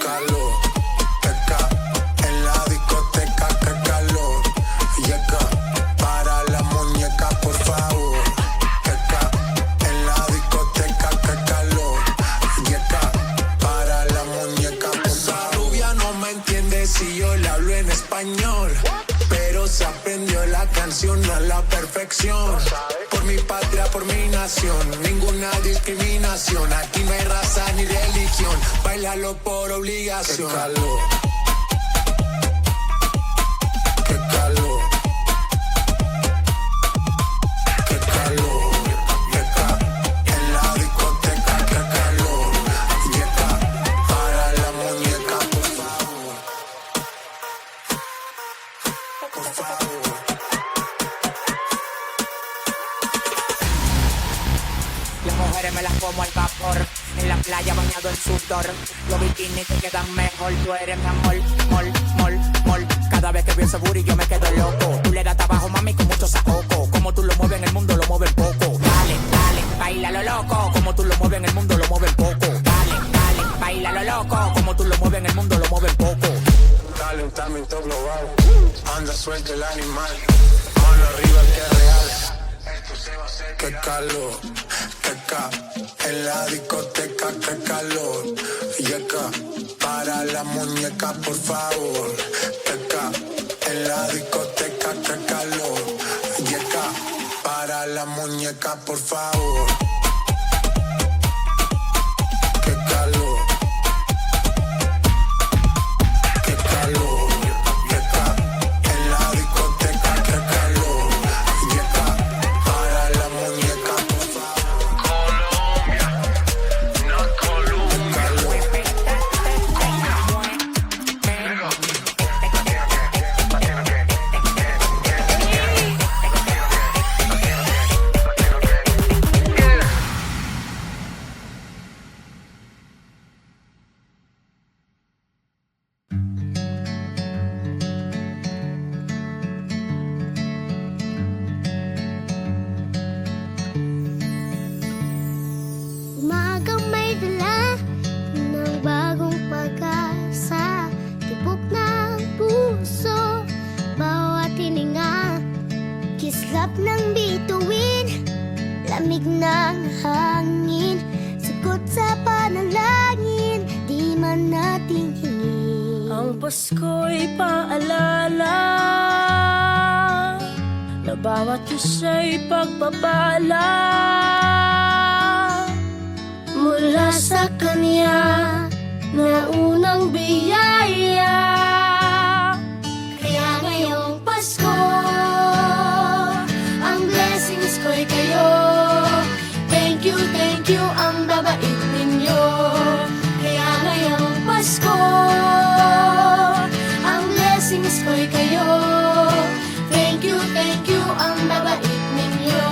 calor, teca, en la discoteca, qué calor. Yeca, para la muñeca, por favor. Teca, en la discoteca, qué calor. Yeca, para la muñeca, por favor. Esa rubia no me entiende si yo le hablo en español, pero se aprendió la canción a la perfección. Por mi patria, por mi nación, ninguna discriminación. Aquí no hay raza ni religión, bailalo por obligación. Qué calor, qué calor, qué calor. Yeca, en la discoteca, qué calor. Yeca, para la muñeca, por favor. Por favor. Las mujeres me las como al vapor, en la playa bañado en sudor. Los bikinis te quedan mejor, tú eres mi amor, mol, mol, mol. Cada vez que veo ese booty yo me quedo loco. Tú le das trabajo, mami, con mucho saoco. Como tú lo mueves en el mundo, lo mueves poco. Dale, dale, baila lo loco. Como tú lo mueves en el mundo, lo mueves poco. Dale, dale, baila lo loco. Como tú lo mueves en el mundo, lo mueves poco. Calentamiento global, anda suelto el animal. Mano arriba que es real. Esto se va a hacer. Qué calor, teca, en la discoteca, qué calor. Yeca, para la muñeca, por favor. Teca, en la discoteca, qué calor. Yeca, para la muñeca, por favor. Qué calor, qué calor. Yeca, en la discoteca, qué calor. Yeca, para la muñeca, por favor. Colombia, no Colombia. Umagang may dala ng bagong pag-asa. Tibok ng puso, bawat hininga. Kislap ng bituin, lamig ng hangin. Sagot sa panalangin, di man nating hingin. Ang Pasko'y paalala na bawat isa'y pagpapala mula sa Kanya na unang biyaya. Kaya ngayong Pasko, ang blessings ko'y kayo. Thank you, ang babait ninyo. Kaya ngayong Pasko, ang blessings ko'y kayo. Thank you, ang babait ninyo.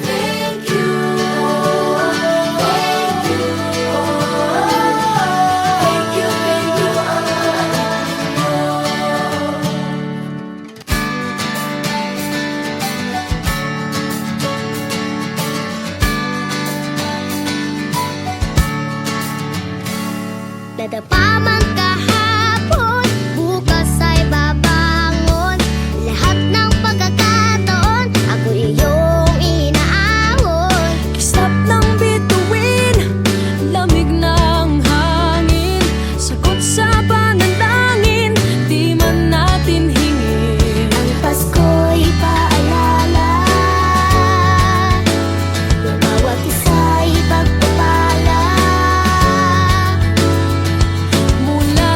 Thank you, thank you, thank you, ang babait ninyo. Dadapa man kahapon, bukas ay babangon. Lahat ng pagkakataon, ako iyong inaahon. Kislap ng bituin, lamig ng hangin. Sagot sa panalangin, di man natin hingin. Ang Pasko'y paalala na bawat isa'y pagpapala Mula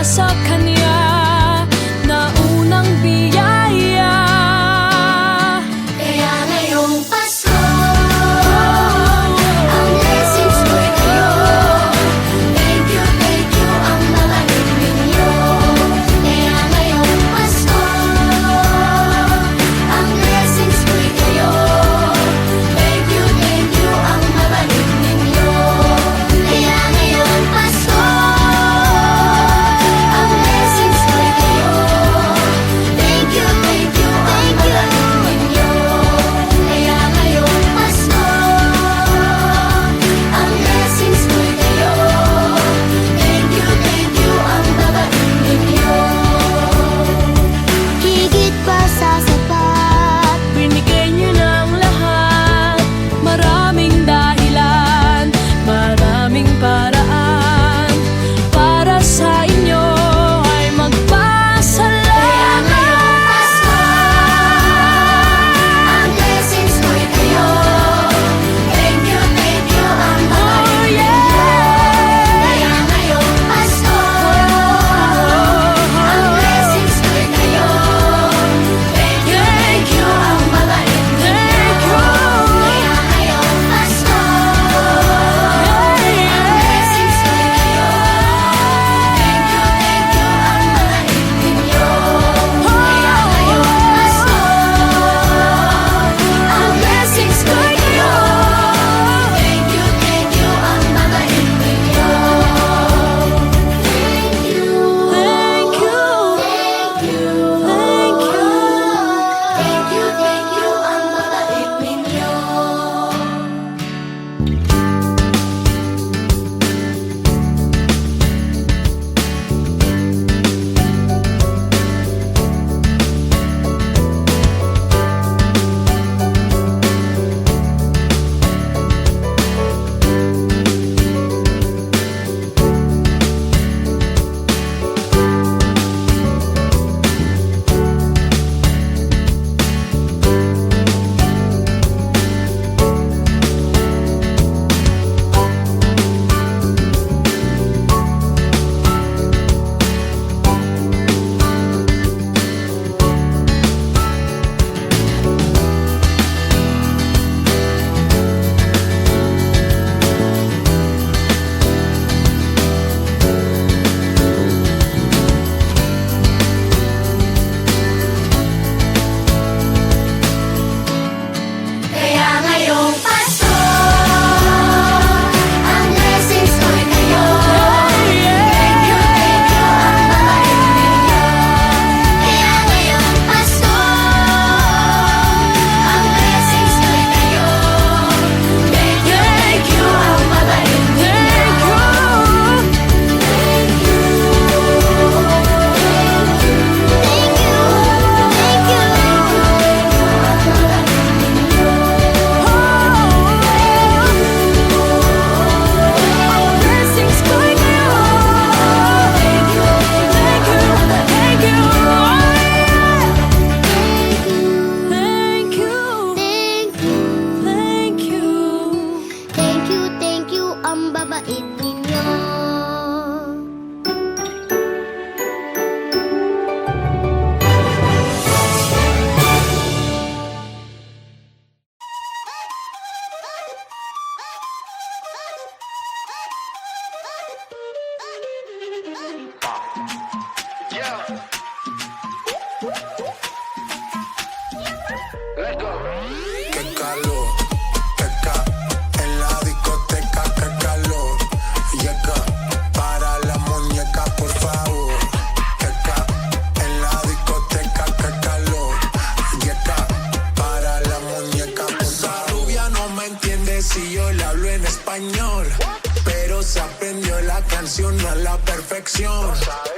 selección.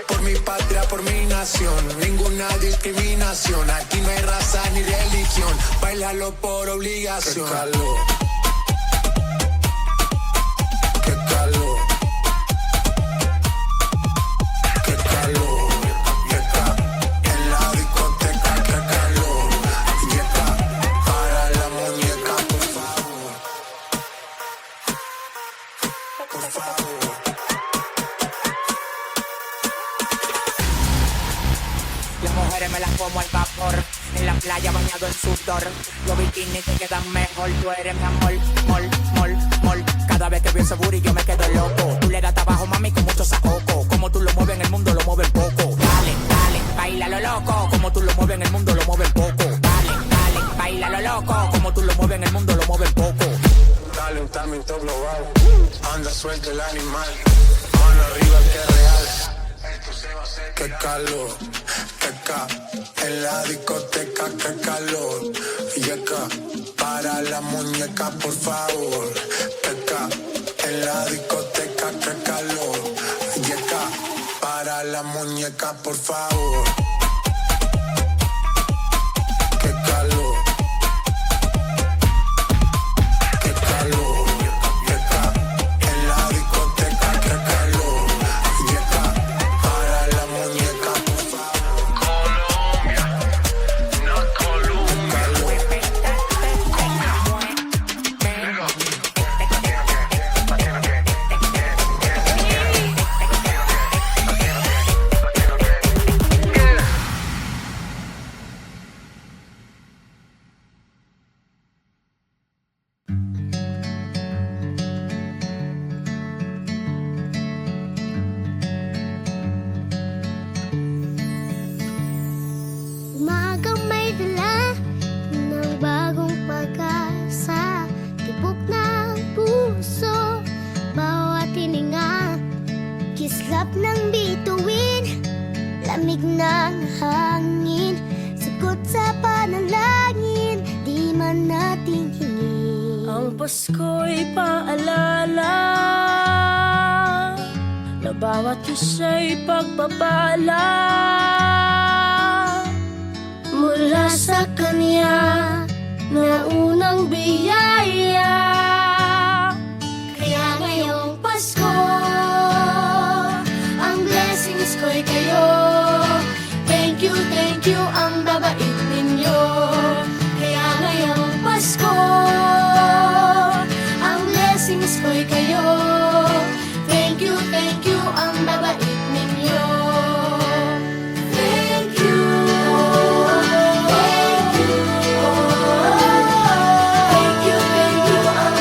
Por mi patria, por mi nación, ninguna discriminación. Aquí no hay raza ni religión, bailalo por obligación. Qué calor, qué calor, qué calor. Yeca, en la discoteca, qué calor. Yeca, para la muñeca, por favor. Por favor. Las mujeres me las como al vapor. En la playa bañado en sudor. Los bikinis te quedan mejor. Tú eres mi amor, mol, mol, mol. Cada vez que veo ese booty yo me quedo loco. Tú le das trabajo, mami, con mucho saoco. Como tú lo mueves en el mundo, lo mueves poco. Dale, dale, baila lo loco. Como tú lo mueves en el mundo, lo mueves poco. Dale, dale, baila lo loco. Como tú lo mueves en el mundo, lo mueves poco. Calentamiento global, anda suelto el animal. Mano arriba que es real. Qué calor, qué ca, en la discoteca, qué calor. Yeca, para la muñeca, por favor. Qué ca, en la discoteca, qué calor. Yeca, para la muñeca, por favor. Qué calor, qué calor. Yeca, en la discoteca, qué calor. Yeca, para la muñeca, por favor. Colombia, no Colombia. Umagang may dala ng bagong pag-asa. Tibok ng puso, bawat hininga. Kislap ng bituin, lamig ng hangin. Sagot sa panalangin, di man natin hingin. Ang Pasko'y paalala na bawat isa'y pagpapala mula sa Kanya na unang biyaya. Kaya ngayong Pasko, ang blessings ko'y kayo. Thank you, ang babait ninyo. Kaya ngayong Pasko, ang blessings ko'y kayo. Thank you, ang babait ninyo. Thank you, thank you, ang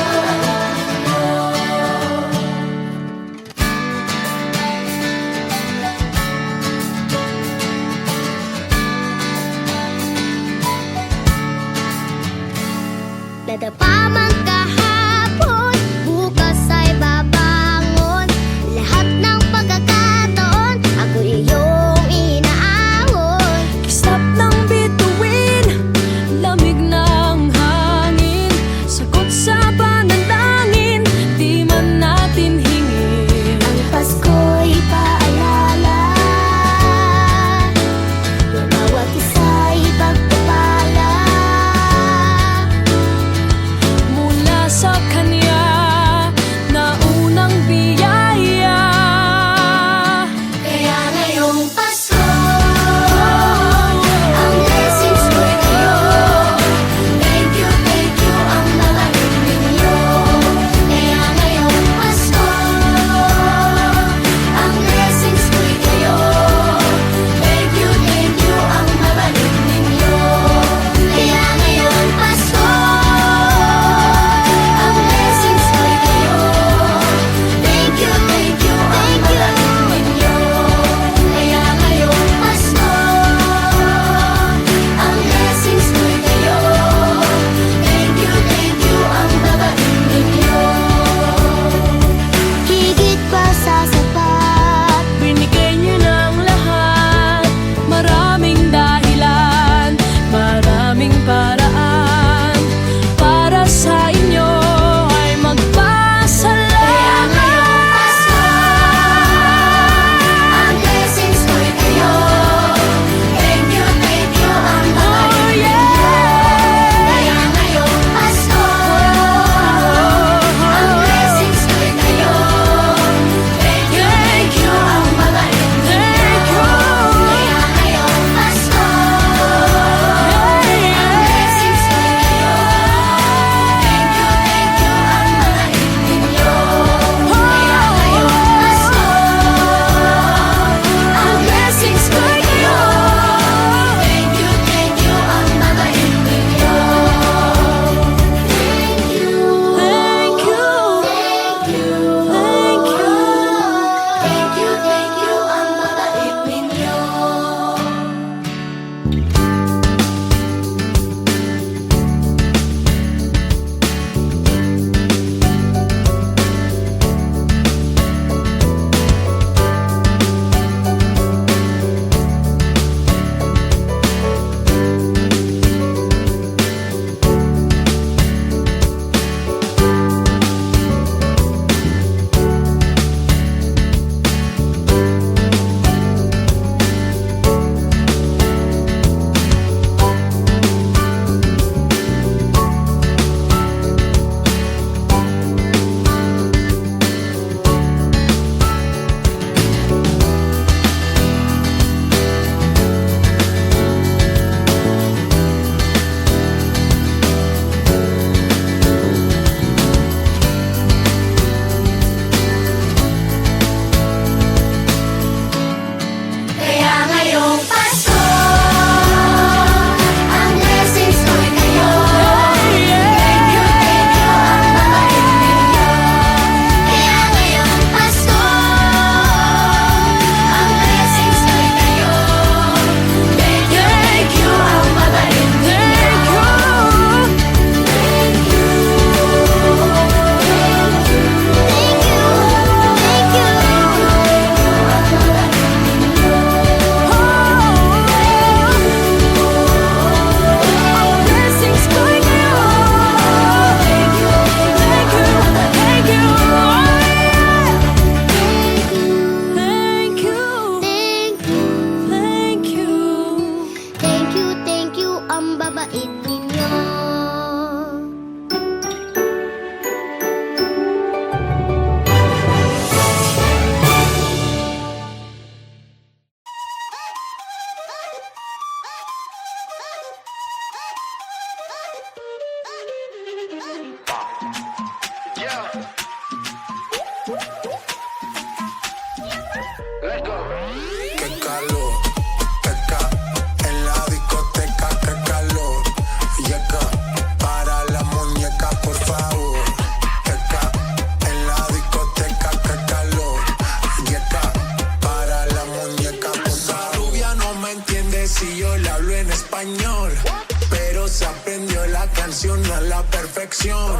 perfección.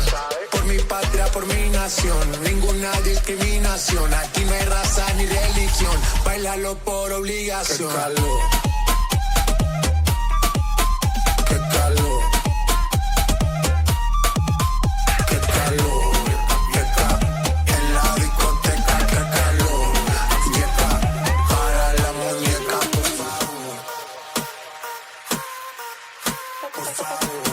Por mi patria, por mi nación, ninguna discriminación. Aquí no hay raza ni religión, bailalo por obligación. Qué calor, qué calor, qué calor, en la discoteca, qué calor. Yeca, para la muñeca, por favor, por favor.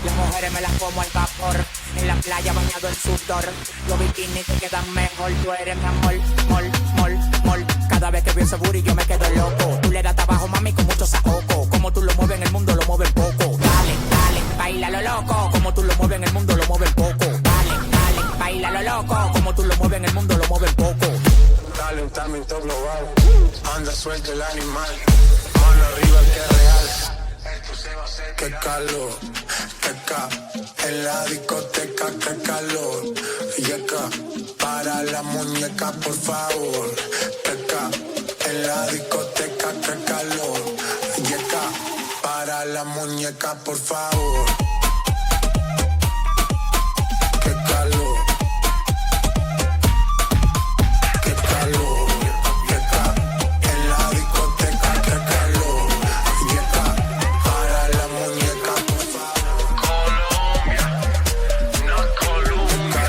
Las mujeres me las como al vapor. En la playa bañado en sudor. Los bikinis te quedan mejor. Tú eres mi amor, mol, mol, mol. Cada vez que veo ese booty yo me quedo loco. Tú le das trabajo, mami, con mucho saoco. Como tú lo mueves en el mundo, lo mueves poco. Dale, dale, baila lo loco. Como tú lo mueves en el mundo, lo mueves poco. Dale, dale, baila lo loco. Como tú lo mueves en el mundo, lo mueves poco. Calentamiento global, anda suelto el animal. Mano arriba el que es real. Esto se va a hacer. Qué calor, qué ca. En la discoteca, qué calor. Yeca, para la muñeca, por favor. Qué ca. En la discoteca, qué calor. Yeca, para la muñeca, por favor. Qué calor. Qué calor, yeca, en la discoteca, qué calor, yeca, para la muñeca, por favor. Colombia, no Colombia.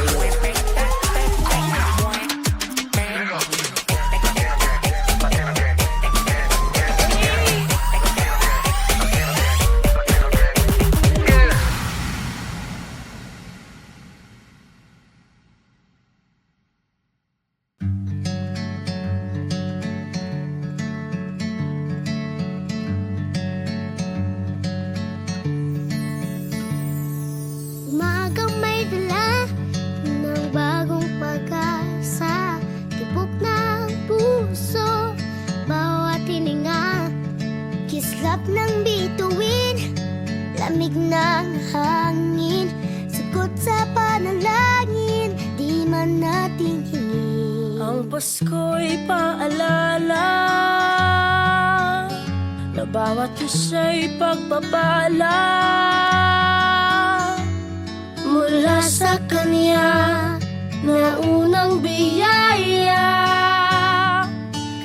Umagang may dala ng bagong pag-asa. Tibok ng puso, bawat hininga. Kislap ng bituin, lamig ng hangin. Sagot sa panalangin, di man natin hingin. Ang Pasko'y paalala na bawat isa'y pagpapala mula sa Kanya na unang biyaya.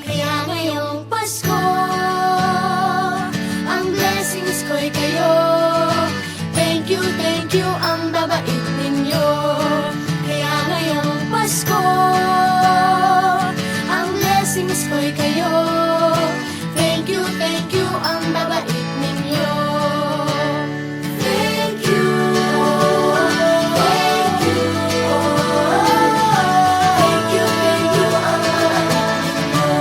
Kaya ngayong Pasko, ang blessings ko'y kayo. Thank you, ang babait ninyo. Kaya ngayong Pasko, ang blessings ko'y kayo. Thank you, ang babait ninyo. Thank you, thank you. Thank you, ang babait ninyo.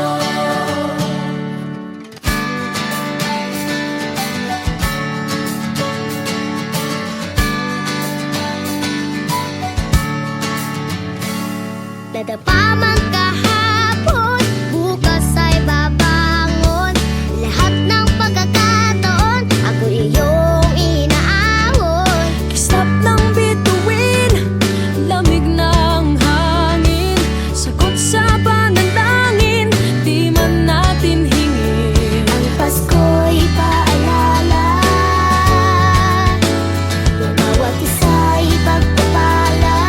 Nadapa man kahapon, bukas ay babangon. Lahat ng pagkakataon, ako iyong inaahon. Kislap ng bituin, lamig ng hangin. Sagot sa panalangin, di man natin hingin. Ang Pasko'y paalala na bawat isa'y pagpapala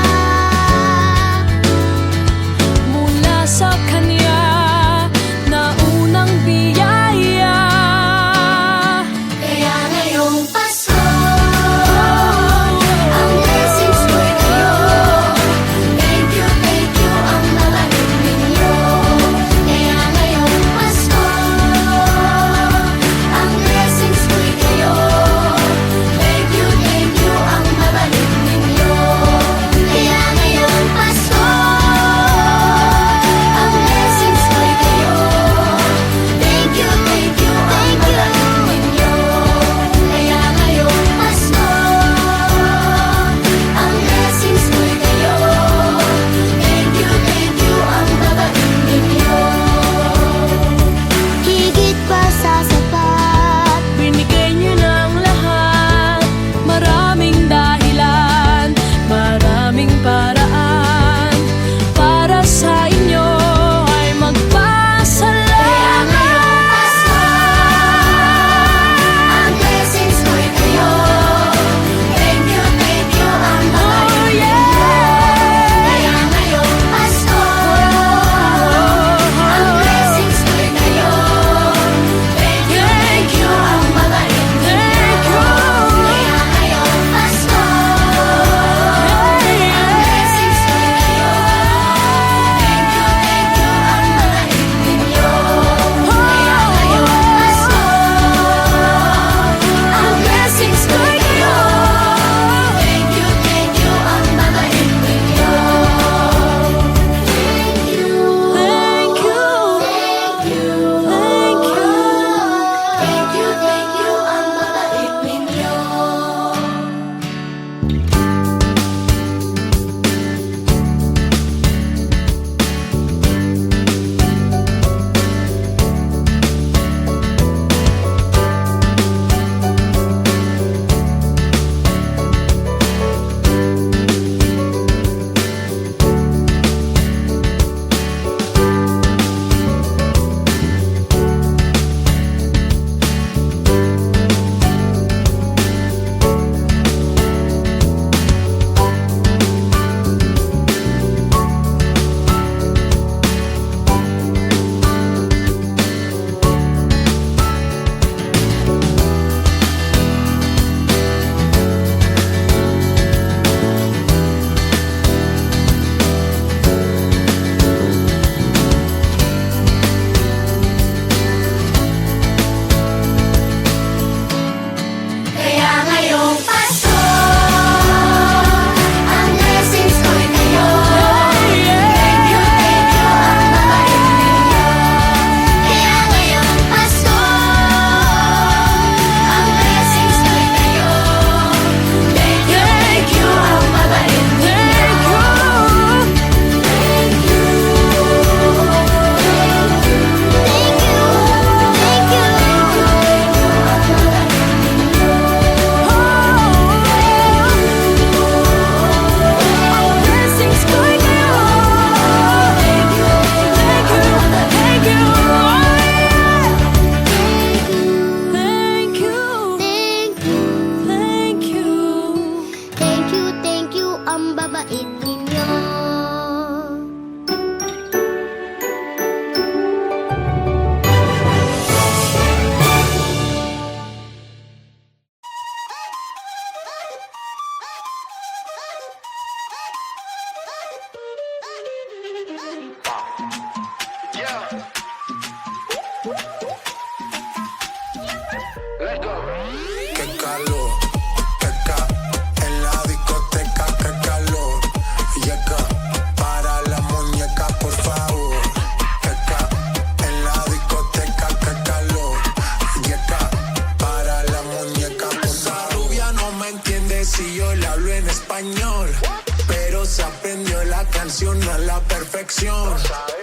canción a la perfección.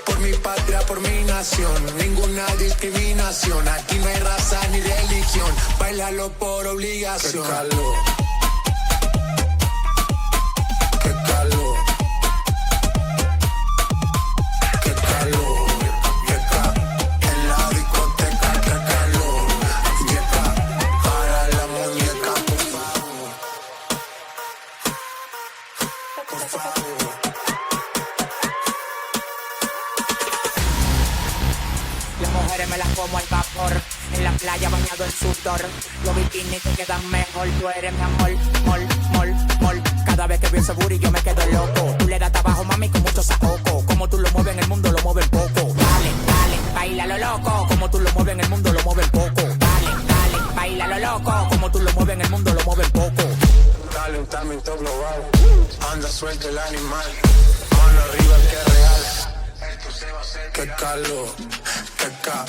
Por mi patria, por mi nación, ninguna discriminación. Aquí no hay raza ni religión, bailalo por obligación. Qué calor, qué calor, qué calor. Yeca, en la discoteca, qué calor. Yeca, para la muñeca, por favor. Por favor. Las mujeres me las como al vapor. En la playa bañado en sudor. Los bikinis te quedan mejor. Tú eres mi amor, mol, mol, mol. Cada vez que veo ese booty yo me quedo loco. Tú le das trabajo, mami, con mucho saoco. Como tú lo mueves en el mundo, lo mueves poco. Dale, dale, baila lo loco. Como tú lo mueves en el mundo, lo mueves poco. Dale, dale, baila lo loco. Como tú lo mueves en el mundo, lo mueves poco. Calentamiento global, anda suelto el animal. Mano arriba que es real. Esto se va a hacer. Qué calor, qué ca.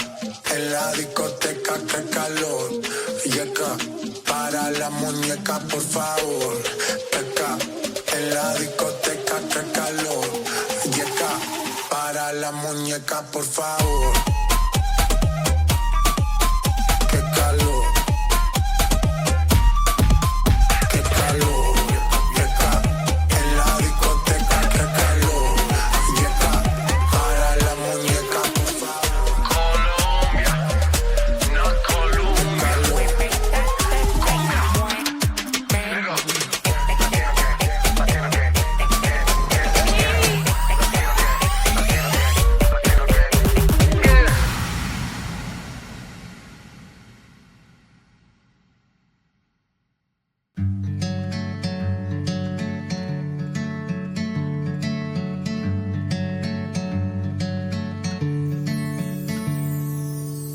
En la discoteca, qué calor. Yeca, para la muñeca, por favor. Yeca, en la discoteca, qué calor. Yeca, para la muñeca, por favor. Qué calor. Qué calor, yeca, en la discoteca, qué calor, yeca, para la muñeca, por favor. Colombia, no Colombia.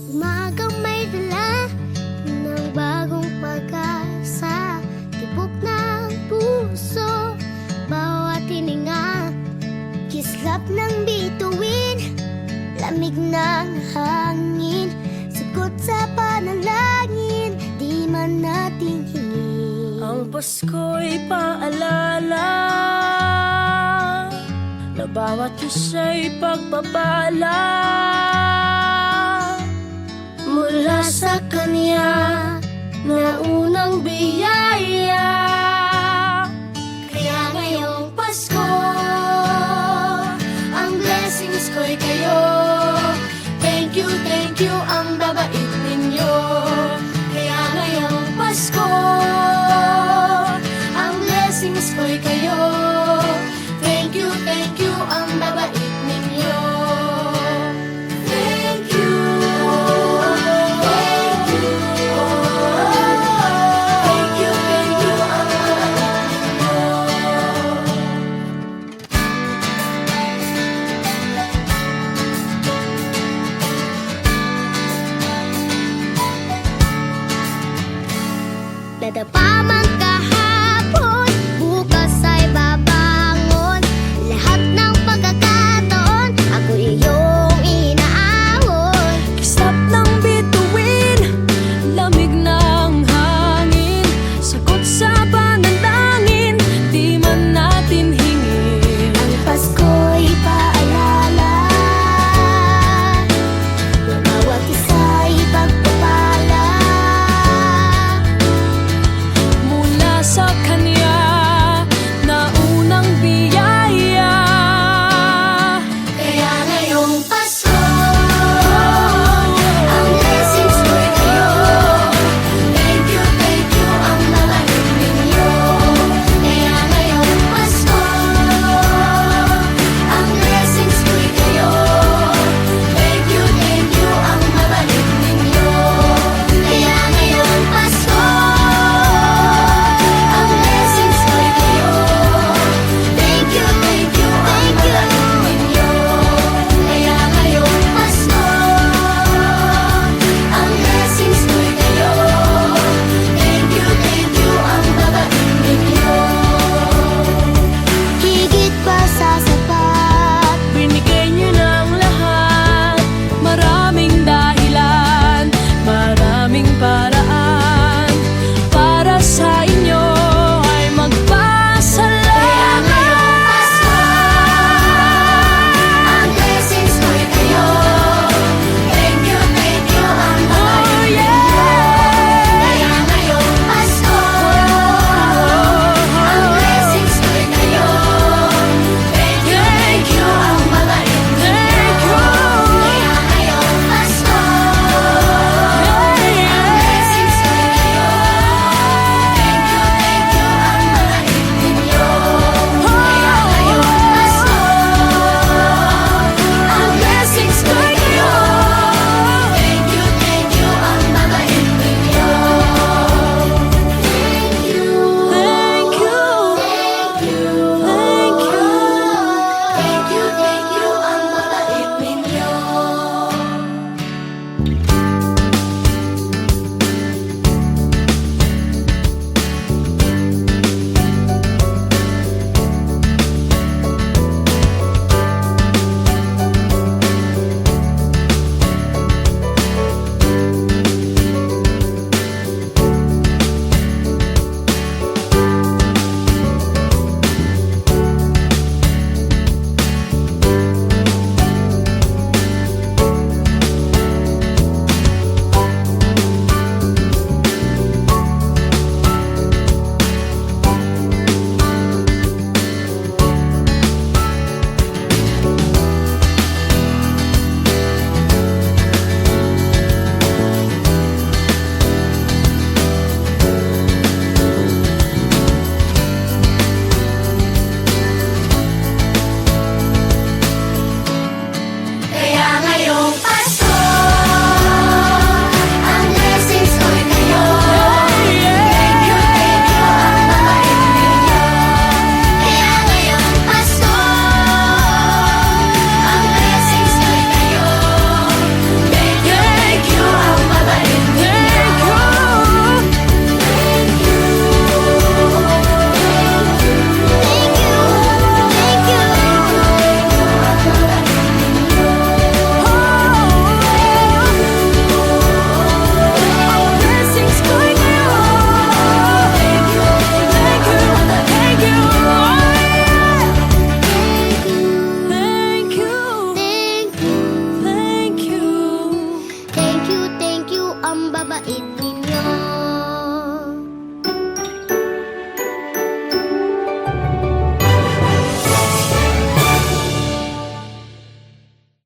Umagang may dala ng bagong pag-asa. Tibok ng puso, bawat hininga. Kislap ng bituin, lamig ng hangin. Sagot sa panalangin, di man nating hingin. Ang Pasko'y paalala na bawat isa'y pagpapala mula sa Kanya na unang biyaya.